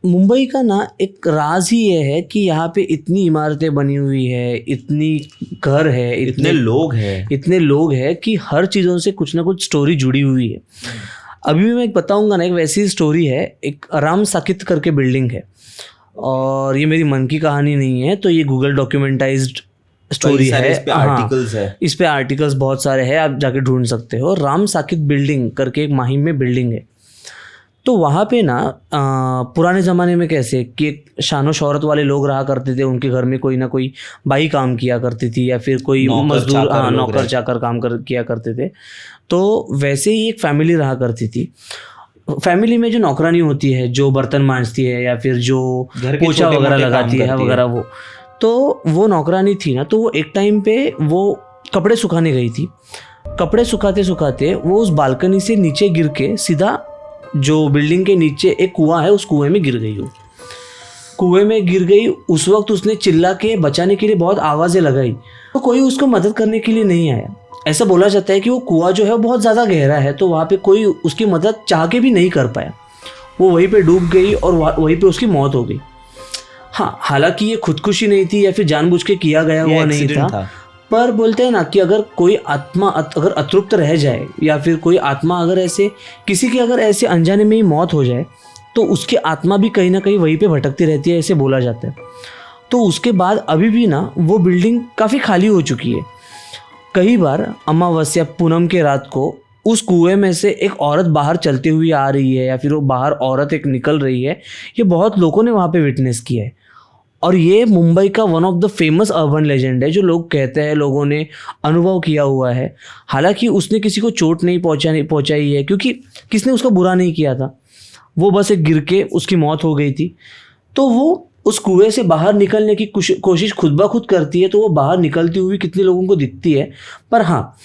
Speaker 1: मुंबई का ना एक राज ही ये है कि यहाँ पे इतनी इमारतें बनी हुई है, इतनी घर है,
Speaker 2: इतने
Speaker 1: लोग हैं कि हर चीज़ों से कुछ ना कुछ स्टोरी जुड़ी हुई है। अभी भी मैं एक बताऊंगा ना, एक वैसी स्टोरी है, एक राम साकित करके बिल्डिंग है, और ये मेरी मन की कहानी नहीं है, तो ये गूगल डॉक्यूमेंटाइज्ड स्टोरी है।
Speaker 2: इस पे आर्टिकल्स है,
Speaker 1: इस पे आर्टिकल्स बहुत सारे हैं, आप जाके ढूंढ सकते हो। राम साकित बिल्डिंग करके एक माहिम में बिल्डिंग है। तो वहाँ पे ना पुराने ज़माने में कैसे कि एक शानो शौहरत वाले लोग रहा करते थे, उनके घर में कोई ना कोई बाई काम किया करती थी, या फिर कोई मजदूर, नौकर चाकर काम किया करते थे। तो वैसे ही एक फैमिली रहा करती थी। फैमिली में जो नौकरानी होती है, जो बर्तन मांजती है या फिर जो पोछा वगैरह लगाती है वगैरह, वो नौकरानी थी ना, तो वो एक टाइम पे वो कपड़े सुखाने गई थी। कपड़े सुखाते सुखाते वो उस बालकनी से नीचे गिर के सीधा जो बिल्डिंग के नीचे एक कुआं है, उस कुएं में गिर गई। वो कुएं में गिर गई। उस वक्त उसने चिल्ला के बचाने के लिए बहुत आवाज़ें लगाई, तो कोई उसको मदद करने के लिए नहीं आया। ऐसा बोला जाता है कि वो कुआं जो है वो बहुत ज़्यादा गहरा है, तो वहाँ पे कोई उसकी मदद चाह के भी नहीं कर पाया। वो वहीं पे डूब गई और वहीं पे उसकी मौत हो गई। हाँ, हालांकि ये खुदकुशी नहीं थी या फिर जानबूझ के किया गया हुआ नहीं था, पर बोलते हैं ना कि अगर कोई आत्मा अगर अतृप्त रह जाए, या फिर कोई आत्मा अगर ऐसे किसी की अगर ऐसे अनजाने में ही मौत हो जाए, तो उसकी आत्मा भी कहीं ना कहीं वहीं पे भटकती रहती है, ऐसे बोला जाता है। तो उसके बाद अभी भी ना वो बिल्डिंग काफ़ी खाली हो चुकी है। कई बार अमावस्या पूनम के रात को उस कुएं में से एक औरत बाहर चलती हुई आ रही है, या फिर वो बाहर औरत एक निकल रही है, ये बहुत लोगों ने वहाँ पे विटनेस किया है। और ये मुंबई का one of the famous urban legend है, जो लोग कहते हैं, लोगों ने अनुभव किया हुआ है। हालांकि उसने किसी को चोट नहीं पहुंचाई है, क्योंकि किसने उसका बुरा नहीं किया था, वो बस एक गिर के उसकी मौत हो गई थी। तो वो उस कुएं से बाहर निकलने की कोशिश खुद ब खुद करती है, तो वो बाहर निकलती हुई कितने लोगों को दिखती है। पर हाँ,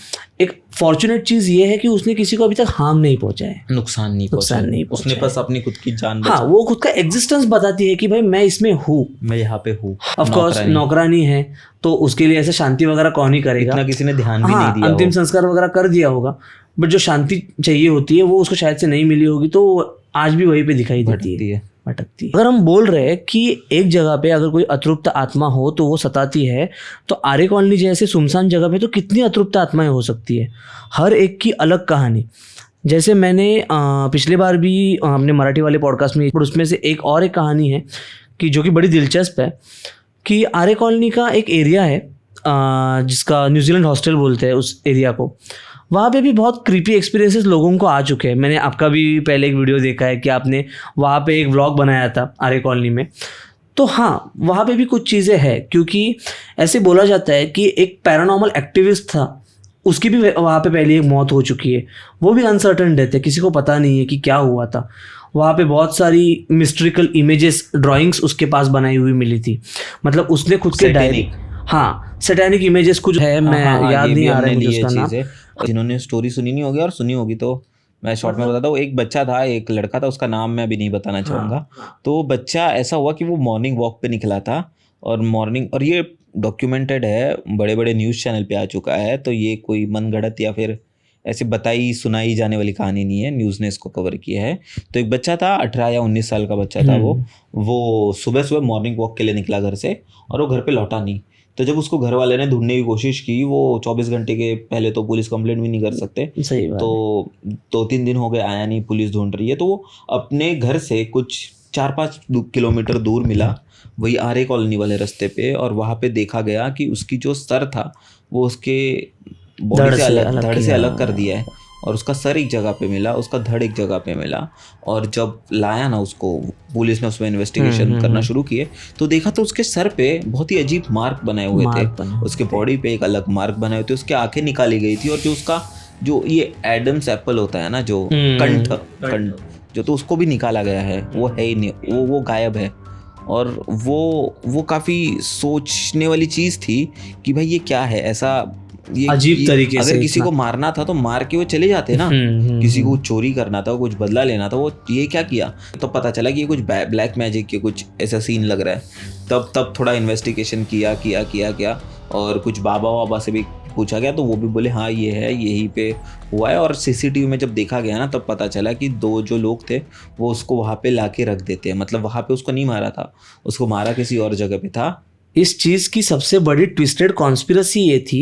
Speaker 1: एक फॉर्चुनेट चीज़ ये है कि उसने किसी को अभी तक हार्म नहीं पहुंचा है,
Speaker 2: नुकसान नहीं पहुंचा, उसने बस अपनी खुद की जान
Speaker 1: हाँ, वो खुद का एग्जिस्टेंस बताती है कि भाई मैं इसमें हूँ,
Speaker 2: मैं यहाँ पे हूँ।
Speaker 1: ऑफ कोर्स नौकरानी है तो उसके लिए ऐसे शांति वगैरह कौन ही करेगा,
Speaker 2: इतना किसी ने ध्यान भी नहीं दिया,
Speaker 1: अंतिम संस्कार वगैरह कर दिया होगा, बट जो शांति चाहिए होती है वो उसको शायद से नहीं मिली होगी, तो आज भी वहीं पे दिखाई देती है, भटकती है। अगर हम बोल रहे हैं कि एक जगह पे अगर कोई अतृप्त आत्मा हो तो वो सताती है, तो आर्य कॉलोनी जैसे सुनसान जगह पे तो कितनी अतृप्त आत्माएं हो सकती है, हर एक की अलग कहानी। जैसे मैंने पिछले बार भी हमने मराठी वाले पॉडकास्ट में, उसमें से एक कहानी है कि जो कि बड़ी दिलचस्प है, कि आर्य कॉलोनी का एक एरिया है जिसका न्यूजीलैंड हॉस्टल बोलते हैं उस एरिया को। वहाँ पे भी बहुत क्रीपी एक्सपीरियंसेस लोगों को आ चुके हैं। मैंने आपका भी पहले एक वीडियो देखा है कि आपने वहाँ पे एक व्लॉग बनाया था आर्य कॉलोनी में। तो हाँ, वहाँ पे भी कुछ चीज़ें हैं, क्योंकि ऐसे बोला जाता है कि एक पैरानॉर्मल एक्टिविस्ट था, उसकी भी वहाँ पे पहले एक मौत हो चुकी है, वो भी अनसर्टन डेथ है, किसी को पता नहीं है कि क्या हुआ था। वहाँ पे बहुत सारी मिस्ट्रिकल इमेजेस, ड्राइंग्स उसके पास बनाई हुई मिली थी, मतलब उसने खुद के डायरी, हाँ, सैटेनिक इमेजेस कुछ है, मैं याद नहीं आ रहा है मुझे उसका नाम।
Speaker 2: जिन्होंने स्टोरी सुनी नहीं होगी और सुनी होगी तो मैं शॉर्ट में बताता हूँ। एक बच्चा था, एक लड़का था, उसका नाम मैं अभी नहीं बताना चाहूँगा। तो बच्चा ऐसा हुआ कि वो मॉर्निंग वॉक पे निकला था, और ये डॉक्यूमेंटेड है, बड़े बड़े न्यूज़ चैनल पे आ चुका है, तो ये कोई मनगढ़ंत या फिर ऐसे बताई सुनाई जाने वाली कहानी नहीं है, न्यूज़ ने इसको कवर किया है। तो एक बच्चा था, 18 या 19 साल का बच्चा था वो सुबह सुबह मॉर्निंग वॉक के लिए निकला घर से, और वो घर पे लौटा नहीं। तो जब उसको घर वाले ने ढूंढने की कोशिश की, वो 24 घंटे के पहले तो पुलिस कंप्लेंट भी नहीं कर सकते,
Speaker 1: सही बात,
Speaker 2: तो 2-3 दिन हो गए आया नहीं, पुलिस ढूंढ रही है। तो वो अपने घर से कुछ 4-5 किलोमीटर दूर मिला, वही आर्य कॉलोनी वाले रास्ते पे, और वहाँ पे देखा गया कि उसकी जो सर था वो उसके बॉडी से अलग, धड़ से अलग कर दिया है, और उसका सर एक जगह पे मिला, उसका धड़ एक जगह पे मिला। और जब लाया ना उसको, पुलिस ने उसमें इन्वेस्टिगेशन करना शुरू किए, तो देखा तो उसके सर पे बहुत ही अजीब मार्क बनाए हुए थे, उसके बॉडी पे एक अलग मार्क बनाए हुए थे, उसकी आंखें निकाली गई थी, और जो उसका जो ये एडम्स एप्पल होता है ना, जो कंठ जो, तो उसको भी निकाला गया है, वो है ही नहीं, वो गायब है। और वो काफ़ी सोचने वाली चीज़ थी कि भाई ये क्या है ऐसा, ये
Speaker 1: अजीब तरीके से।
Speaker 2: अगर किसी को मारना था तो मार के वो चले जाते ना, किसी को चोरी करना था, कुछ बदला लेना था, वो ये क्या किया? तो पता चला कि ये कुछ ब्लैक मैजिक के कुछ ऐसा सीन लग रहा है। तब थोड़ा इन्वेस्टिगेशन किया, और कुछ बाबा से भी पूछा गया, तो वो भी बोले हाँ ये है, यहीं पे हुआ है। और सीसीटीवी में जब देखा गया ना, तब पता चला कि 2 जो लोग थे वो उसको वहाँ पे ला के रख देते हैं, मतलब वहाँ पे उसको नहीं मारा था, उसको मारा किसी और जगह पे था।
Speaker 1: इस चीज़ की सबसे बड़ी ट्विस्टेड कॉन्स्पिरेसी ये थी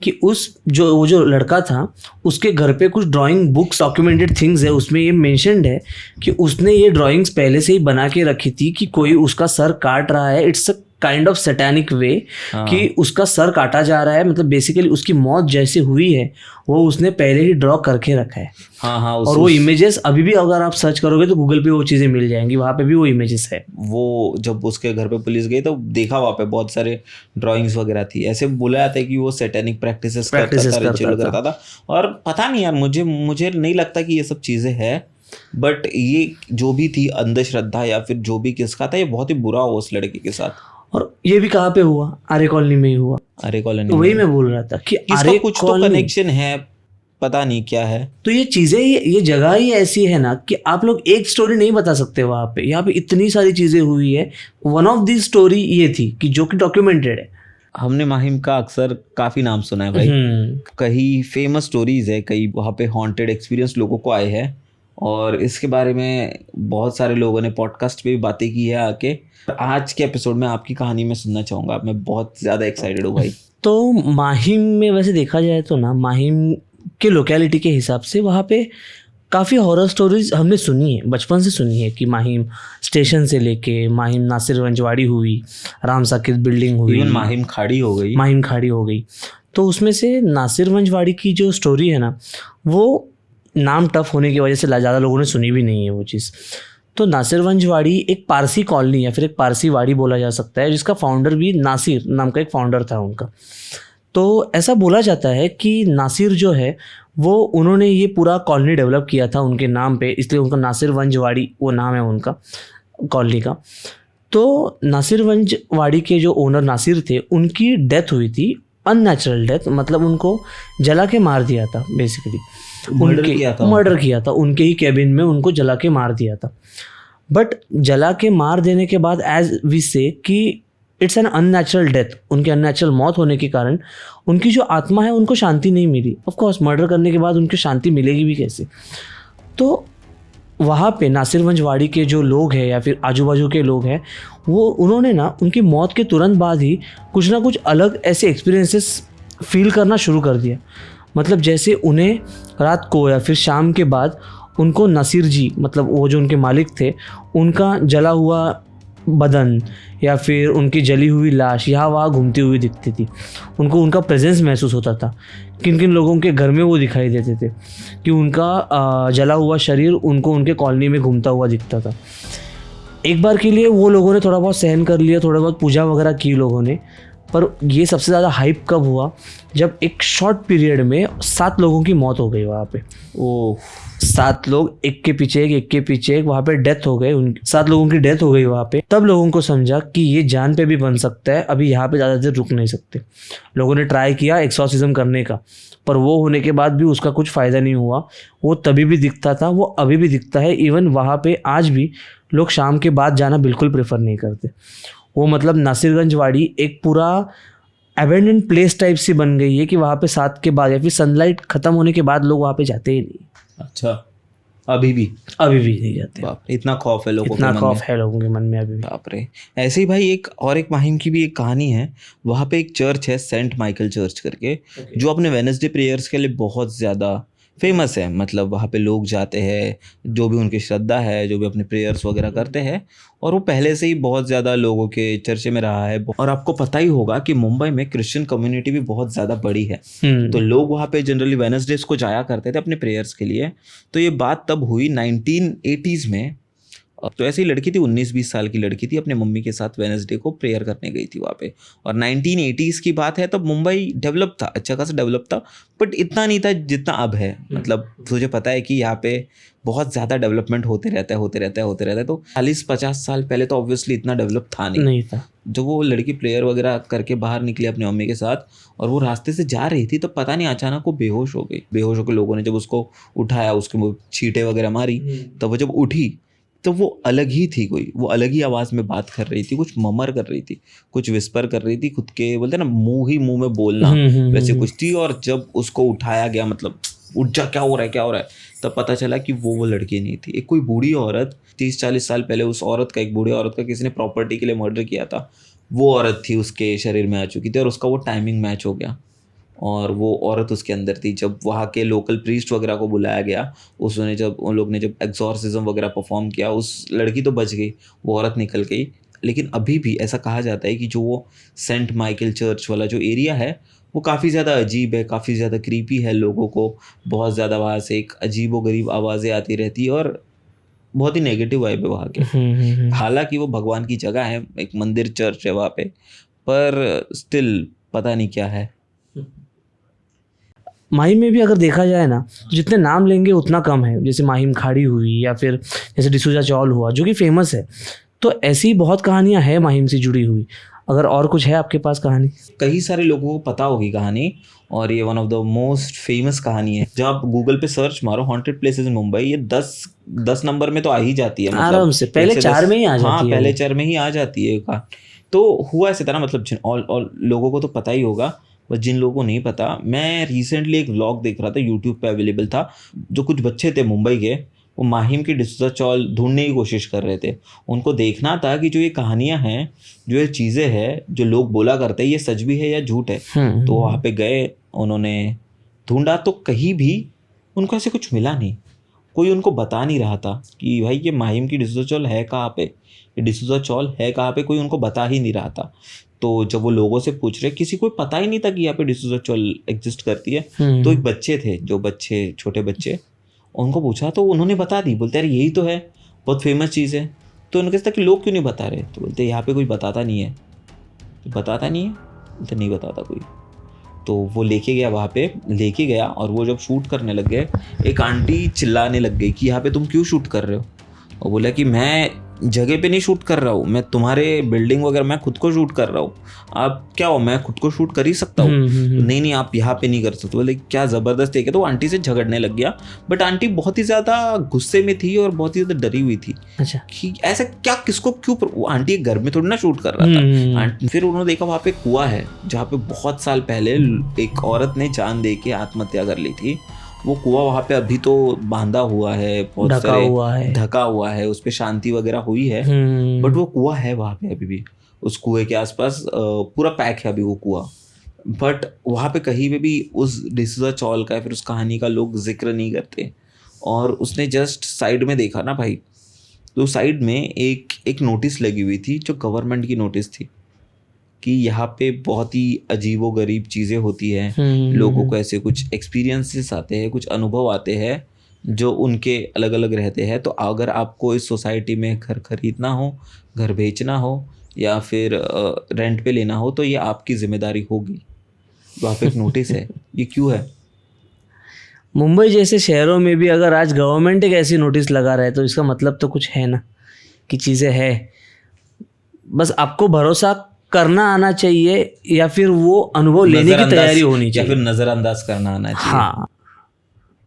Speaker 1: कि वो जो लड़का था, उसके घर पे कुछ ड्राइंग बुक्स, डॉक्यूमेंटेड थिंग्स है, उसमें ये मेंशन्ड है कि उसने ये ड्राइंग्स पहले से ही बना के रखी थी कि कोई उसका सर काट रहा है। It's a kind of satanic way कि उसका सर काटा जा रहा है, मतलब बेसिकली उसकी मौत जैसे हुई है वो उसने पहले ही ड्रॉ करके रखा है।
Speaker 2: हाँ,
Speaker 1: और वो इमेजेस अभी भी अगर आप सर्च करोगे तो गूगल पे वो चीज़ें मिल जाएंगी, वहाँ पे भी वो इमेजेस है।
Speaker 2: वो जब उसके घर पे पुलिस गई तो देखा वहाँ पे बहुत सारे ड्राइंग्स वगैरह थी। ऐसे बोला जाता है कि वो सैटेनिक प्रैक्टिसेस करता था। और पता नहीं यार, मुझे नहीं लगता कि ये सब चीज़ें हैं, बट ये जो भी थी अंधश्रद्धा या फिर जो भी किसका था, ये बहुत ही बुरा हुआ उस लड़के के साथ।
Speaker 1: और ये भी कहाँ पे हुआ? आर्य कॉलोनी में ही हुआ।
Speaker 2: आर्य कॉलोनी,
Speaker 1: तो वही मैं बोल रहा था कि
Speaker 2: आर्य कुछ तो कनेक्शन है, पता नहीं क्या है।
Speaker 1: तो ये चीज़ें, ये जगह ही ऐसी है ना कि आप लोग एक स्टोरी नहीं बता सकते वहाँ पे। यहाँ पे इतनी सारी चीज़ें हुई है। वन ऑफ दी स्टोरी ये थी कि जो कि डॉक्यूमेंटेड है।
Speaker 2: हमने माहिम का अक्सर काफ़ी नाम सुना है भाई, कई फेमस स्टोरीज है, कई वहाँ पे हॉन्टेड एक्सपीरियंस लोगों को आए हैं, और इसके बारे में बहुत सारे लोगों ने पॉडकास्ट पे भी बातें की है आके। आज के एपिसोड में आपकी कहानी मैं सुनना चाहूँगा, मैं बहुत ज़्यादा एक्साइटेड हूँ भाई।
Speaker 1: तो माहिम में वैसे देखा जाए तो ना, माहिम के लोकेलिटी के हिसाब से वहाँ पे काफ़ी हॉरर स्टोरीज हमने सुनी है, बचपन से सुनी है कि माहिम स्टेशन से लेके माहिम नासिरगंजवाड़ी हुई, राम साकिब बिल्डिंग हुई,
Speaker 2: माहिम खाड़ी हो गई।
Speaker 1: तो उसमें से नासिरगंजवाड़ी की जो स्टोरी है ना, वो नाम टफ होने की वजह से ज़्यादा लोगों ने सुनी भी नहीं है वो चीज़। तो नासिरगंजवाड़ी एक पारसी कॉलोनी या फिर एक पारसी वाड़ी बोला जा सकता है, जिसका फाउंडर भी नासिर नाम का एक फाउंडर था उनका। तो ऐसा बोला जाता है कि नासिर जो है वो, उन्होंने ये पूरा कॉलोनी डेवलप किया था उनके नाम पे, इसलिए उनका नासिरगंजवाड़ी वो नाम है उनका कॉलोनी का। तो तो नासिरगंज वाड़ी के जो ओनर नासिर थे उनकी डेथ हुई थी, अननेचुरल डेथ, मतलब उनको जला के मार दिया था बेसिकली। मर्डर किया था उनके ही कैबिन में, उनको जला के मार दिया था। बट जला के मार देने के बाद एज वी से कि इट्स एन अननेचुरल डेथ, उनके अननेचुरल मौत होने के कारण उनकी जो आत्मा है उनको शांति नहीं मिली। ऑफ कोर्स मर्डर करने के बाद उनकी शांति मिलेगी भी कैसे। तो वहाँ पे नासिरगंज वाड़ी के जो लोग हैं या फिर आजू बाजू के लोग हैं, वो उन्होंने ना उनकी मौत के तुरंत बाद ही कुछ ना कुछ अलग ऐसे एक्सपीरियंसेस फील करना शुरू कर दिया। मतलब जैसे उन्हें रात को या फिर शाम के बाद उनको नसीर जी, मतलब वो जो उनके मालिक थे, उनका जला हुआ बदन या फिर उनकी जली हुई लाश यहाँ वहाँ घूमती हुई दिखती थी। उनको उनका प्रेजेंस महसूस होता था। किन किन लोगों के घर में वो दिखाई देते थे कि उनका जला हुआ शरीर उनको उनके कॉलोनी में घूमता हुआ दिखता था। एक बार के लिए वो लोगों ने थोड़ा बहुत सहन कर लिया, थोड़ा बहुत पूजा वगैरह की लोगों ने, पर ये सबसे ज़्यादा हाइप कब हुआ जब एक शॉर्ट पीरियड में 7 लोगों की मौत हो गई वहाँ पे।
Speaker 2: ओह,
Speaker 1: 7 लोग एक के पीछे एक वहाँ पे डेथ हो गए, उन 7 लोगों की डेथ हो गई वहाँ पे। तब लोगों को समझा कि ये जान पे भी बन सकता है, अभी यहाँ पे ज़्यादा देर रुक नहीं सकते। लोगों ने ट्राई किया एक्सॉर्सिज्म करने का, पर वो होने के बाद भी उसका कुछ फ़ायदा नहीं हुआ। वो तभी भी दिखता था, वो अभी भी दिखता है। इवन वहाँ पे आज भी लोग शाम के बाद जाना बिल्कुल प्रेफर नहीं करते। वो मतलब नासिरगंज वाड़ी एक पूरा अबेंडन प्लेस टाइप सी बन गई है कि वहाँ पे 7 के बाद या फिर सनलाइट ख़त्म होने के बाद लोग वहाँ पे जाते ही नहीं।
Speaker 2: अच्छा, अभी भी
Speaker 1: नहीं जाते।
Speaker 2: बाप रे, इतना खौफ है लोगों के
Speaker 1: इतना
Speaker 2: मन
Speaker 1: खौफ
Speaker 2: में।
Speaker 1: है लोगों के मन में अभी भी।
Speaker 2: बाप रे। ऐसे ही भाई एक माहिम की भी एक कहानी है। वहाँ पे एक चर्च है, सेंट माइकल चर्च करके, जो अपने वेडनेसडे प्रेयर्स के लिए बहुत ज़्यादा फेमस है। मतलब वहाँ पे लोग जाते हैं, जो भी उनकी श्रद्धा है, जो भी अपने प्रेयर्स वगैरह करते हैं, और वो पहले से ही बहुत ज़्यादा लोगों के चर्चे में रहा है। और आपको पता ही होगा कि मुंबई में क्रिश्चियन कम्युनिटी भी बहुत ज़्यादा बड़ी है, तो लोग वहाँ पे जनरली वेडनेसडेज को जाया करते थे अपने प्रेयर्स के लिए। तो ये बात तब हुई 1980s में। तो ऐसी लड़की थी, 19-20 साल की लड़की थी, अपने मम्मी के साथ वेडनेसडे को प्रेयर करने गई थी वहाँ पे। और 1980s की बात है, तब मुंबई डेवलप था, अच्छा खासा डेवलप था, बट इतना नहीं था जितना अब है। मतलब तुझे पता है कि यहाँ पे बहुत ज़्यादा डेवलपमेंट होते रहता है। तो 40-50 साल पहले तो ऑब्वियसली इतना डेवलप था नहीं था। जब वो लड़की प्रेयर वगैरह करके बाहर निकली अपनी मम्मी के साथ, और वो रास्ते से जा रही थी, तो पता नहीं अचानक वो बेहोश हो गई। बेहोश होकर लोगों ने जब उसको उठाया, उसके मुँह छींटे वगैरह मारी, तब वो जब उठी तो वो अलग ही थी, कोई वो अलग ही आवाज़ में बात कर रही थी, कुछ ममर कर रही थी, कुछ विस्पर कर रही थी, खुद के बोलते ना मुंह में बोलना, वैसे कुछ थी। और जब उसको उठाया गया, मतलब उठ जा, क्या हो रहा है, तब पता चला कि वो लड़की नहीं थी। एक कोई बूढ़ी औरत, 30-40 साल पहले उस औरत का, एक बूढ़ी औरत का किसी ने प्रॉपर्टी के लिए मर्डर किया था, वो औरत थी, उसके शरीर में आ चुकी थी, और उसका वो टाइमिंग मैच हो गया, और वो औरत उसके अंदर थी। जब वहाँ के लोकल प्रीस्ट वगैरह को बुलाया गया, उसने जब उन लोग ने जब एक्सॉर्सिज्म वगैरह परफॉर्म किया, उस लड़की तो बच गई, वो औरत निकल गई। लेकिन अभी भी ऐसा कहा जाता है कि जो वो सेंट माइकल चर्च वाला जो एरिया है, वो काफ़ी ज़्यादा अजीब है, काफ़ी ज़्यादा क्रीपी है। लोगों को बहुत ज़्यादा वहाँ से एक अजीब व गरीब आवाज़ें आती रहती है, और बहुत ही नेगेटिव वाइब है वहाँ के। हालांकि वो भगवान की जगह है, एक मंदिर चर्च है वहाँ पे, पर स्टिल पता नहीं क्या है।
Speaker 1: माहिम में भी अगर देखा जाए ना, तो जितने नाम लेंगे उतना कम है। जैसे माहिम खाड़ी हुई, या फिर जैसे डिसूजा चौल हुआ, जो कि फेमस है। तो ऐसी बहुत कहानियां हैं माहिम से जुड़ी हुई। अगर और कुछ है आपके पास कहानी?
Speaker 2: कई सारे लोगों को पता होगी कहानी, और ये one of the most famous कहानी है। जब आप गूगल पे सर्च मारो हॉन्टेड प्लेसेस इन मुंबई, ये 10 नंबर में तो आ ही जाती है, मतलब
Speaker 1: आराम से पहले 4 में ही आ जाती है।
Speaker 2: हाँ, पहले 4 में ही आ जाती है। तो हुआ ऐसे था ना, मतलब और लोगों को तो पता ही होगा, बस जिन लोगों को नहीं पता, मैं रिसेंटली एक व्लॉग देख रहा था, यूट्यूब पे अवेलेबल था, जो कुछ बच्चे थे मुंबई के, वो माहिम की डिसूजा चौल ढूंढने की कोशिश कर रहे थे। उनको देखना था कि जो ये कहानियां हैं, जो ये चीज़ें हैं, जो लोग बोला करते हैं, ये सच भी है या झूठ है। तो वहाँ पे गए, उन्होंने ढूंढा, तो कहीं भी उनको ऐसे कुछ मिला नहीं। कोई उनको बता नहीं रहा था कि भाई ये माहिम की डिसूजा चौल है कहाँ पे, ये डिसूजा चौल है कहाँ पे, कोई उनको बता ही नहीं रहा था। तो जब वो लोगों से पूछ रहे, किसी को पता ही नहीं था कि यहाँ पे डिसूजा चौल एग्जिस्ट करती है। तो एक बच्चे थे, छोटे बच्चे, उनको पूछा तो उन्होंने बता दी। बोलते यार यही तो है, बहुत फेमस चीज़ है। तो उन्होंने कहा कि लोग क्यों नहीं बता रहे? तो बोलते यहाँ पे कोई बताता नहीं है। बोलते नहीं बताता कोई। तो वो लेके गया, और वो जब शूट करने लग गए, एक आंटी चिल्लाने लग गई कि यहाँ पे तुम क्यों शूट कर रहे हो? और बोला कि मैं जगह पे नहीं शूट कर रहा हूँ, मैं तुम्हारे बिल्डिंग वगैरह मैं खुद को शूट कर रहा हूँ, आप क्या हो, मैं खुद को शूट कर ही सकता हूँ। नहीं नहीं आप यहाँ पे नहीं कर सकते। बोले क्या ज़बरदस्त है क्या। तो आंटी से झगड़ने लग गया, बट आंटी बहुत ही ज़्यादा गुस्से में थी और बहुत ही ज़्यादा डरी हुई थी।
Speaker 1: अच्छा।
Speaker 2: कि ऐसा क्या, किसको क्यों, वो आंटी एक घर में थोड़ी ना शूट कर रहा था। फिर उन्होंने देखा वहाँ पे कुआं है जहाँ पे बहुत साल पहले एक औरत ने जान दे के आत्महत्या कर ली थी। वो कुआं वहाँ पे अभी तो बांधा हुआ है, बहुत सारे ढका हुआ है, उस पे शांति वगैरह हुई है, बट वो कुआं है वहाँ पे अभी भी। उस कुएं के आसपास पूरा पैक है अभी वो कुआं, बट वहाँ पे कहीं पे भी उस डिसूजा चौल का फिर उस कहानी का लोग जिक्र नहीं करते। और उसने जस्ट साइड में देखा ना भाई, तो साइड में एक नोटिस लगी हुई थी जो गवर्नमेंट की नोटिस थी कि यहाँ पे बहुत ही अजीबोगरीब चीज़ें होती हैं, लोगों को ऐसे कुछ एक्सपीरियंसेस आते हैं, कुछ अनुभव आते हैं जो उनके अलग अलग रहते हैं। तो अगर आपको इस सोसाइटी में घर खरीदना हो, घर बेचना हो या फिर रेंट पे लेना हो तो ये आपकी जिम्मेदारी होगी। वहाँ पे एक नोटिस है। ये क्यों है?
Speaker 1: मुंबई जैसे शहरों में भी अगर आज गवर्नमेंट एक ऐसी नोटिस लगा रहा है तो इसका मतलब तो कुछ है ना, कि चीज़ें है। बस आपको भरोसा करना आना चाहिए या फिर वो अनुभव लेने की तैयारी होनी चाहिए,
Speaker 2: या फिर नज़रअंदाज करना आना चाहिए।
Speaker 1: हाँ,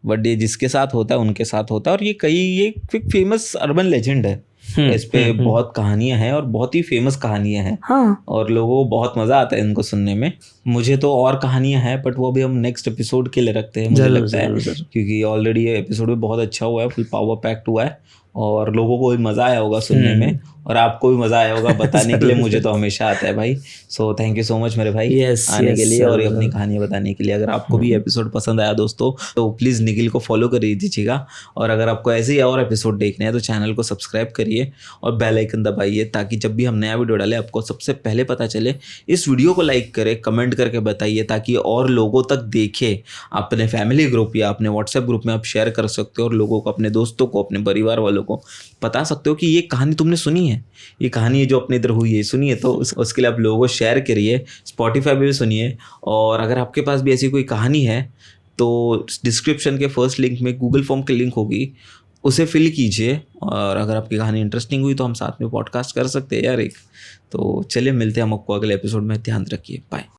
Speaker 2: बट ये जिसके साथ होता है उनके साथ होता है। और ये फेमस अर्बन लेजेंड है, इस पे बहुत कहानियां हैं और बहुत ही फेमस कहानियां हैं।
Speaker 1: हाँ।
Speaker 2: और लोगों को बहुत मज़ा आता है इनको सुनने में। मुझे तो और कहानियां हैं बट वो भी हम नेक्स्ट एपिसोड के लिए रखते हैं, मुझे लगता है, क्योंकि ऑलरेडी ये एपिसोड भी बहुत अच्छा हुआ है, फुल पावर पैक्ड हुआ है और लोगों को भी मज़ा आया होगा सुनने में और आपको भी मज़ा आया होगा बताने के लिए। मुझे तो हमेशा आता है भाई। So thank you so much मेरे भाई आने के लिए और अपनी कहानियाँ बताने के लिए। अगर आपको भी एपिसोड पसंद आया दोस्तों तो प्लीज़ निखिल को फॉलो कर दीजिएगा। और अगर आपको ऐसे ही और एपिसोड देखने हैं तो चैनल को सब्सक्राइब करिए और बेल आइकन दबाइए ताकि जब भी हम नया वीडियो डालें आपको सबसे पहले पता चले। इस वीडियो को लाइक करें, कमेंट करके बताइए ताकि और लोगों तक देखे। अपने फैमिली ग्रुप या अपने व्हाट्सएप ग्रुप में आप शेयर कर सकते हो और लोगों को, अपने दोस्तों को, अपने परिवार वालों को बता सकते हो कि ये कहानी तुमने सुनी है, ये कहानी जो अपने इधर हुई है सुनिए। तो उसके लिए आप लोगों को शेयर करिए, स्पॉटिफाई पे भी सुनिए। और अगर आपके पास भी ऐसी कोई कहानी है तो डिस्क्रिप्शन के फर्स्ट लिंक में गूगल फॉर्म की लिंक होगी, उसे फिल कीजिए। और अगर आपकी कहानी इंटरेस्टिंग हुई तो हम साथ में पॉडकास्ट कर सकते हैं यार एक। तो चलिए मिलते हैं हम आपको अगले एपिसोड में। ध्यान रखिए, बाय।